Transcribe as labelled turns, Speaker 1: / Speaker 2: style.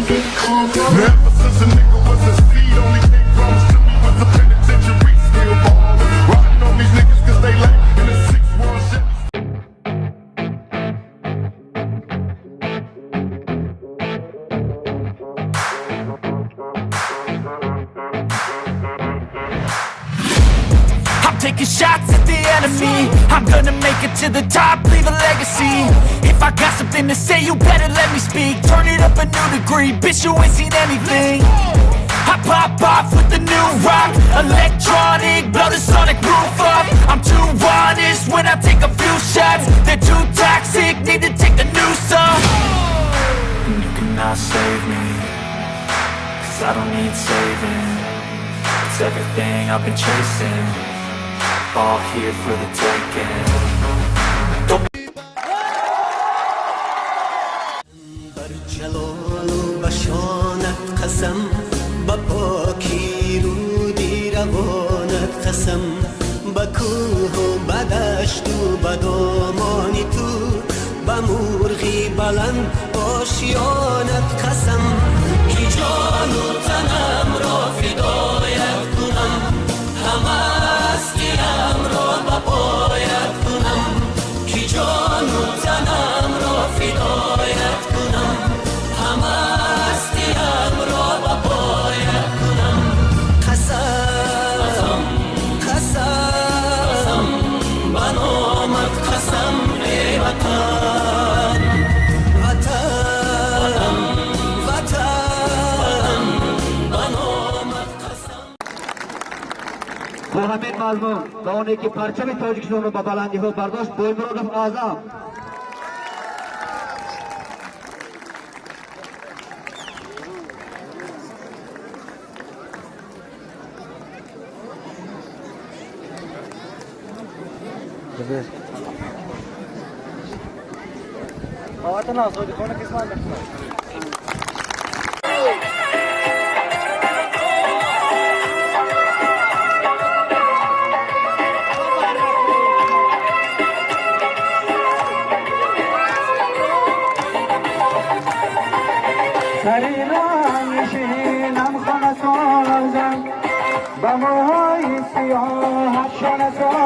Speaker 1: Never since a nigga was a seed, only thing promised to me was a penitentiary. Still ballin', riding on these niggas 'cause they late in the 6-1 Chevy.
Speaker 2: Taking shots at the enemy, I'm gonna make it to the top, leave a legacy. If I got something to say, you better let me speak. Turn it up a new degree, bitch, you ain't seen anything. I pop off with the new rock, electronic, blow the sonic roof up. I'm too honest when I take a few shots. They're too toxic, need to take a new song. And you cannot save me, 'cause I don't need saving. It's everything I've been chasing, all here for the taking.
Speaker 3: بر جلال و شانت قسم، با پاکی رودی روانت قسم، با کوه و با دشت و با دامانی تو، با مرغی بلند آشیانت قسم، کی جان و تنم را فدایت کنم، همه از گیرم را با پایت کنم، کی جان و تنم را فدایت کنم، همه از گیرم را با پایت کنم. قسم قسم به نامت قسم ای وطن، وطن وطن به نامت قسم.
Speaker 4: با همین مضمون و اونی که پرچم تاجیکستان رو به بلندی ها برداشت، بای مرادف اعظم. آواتن آزادی کنه کس من بکنه. سریران نشینم خانه سازم، با موهای سیاه شانه سازم.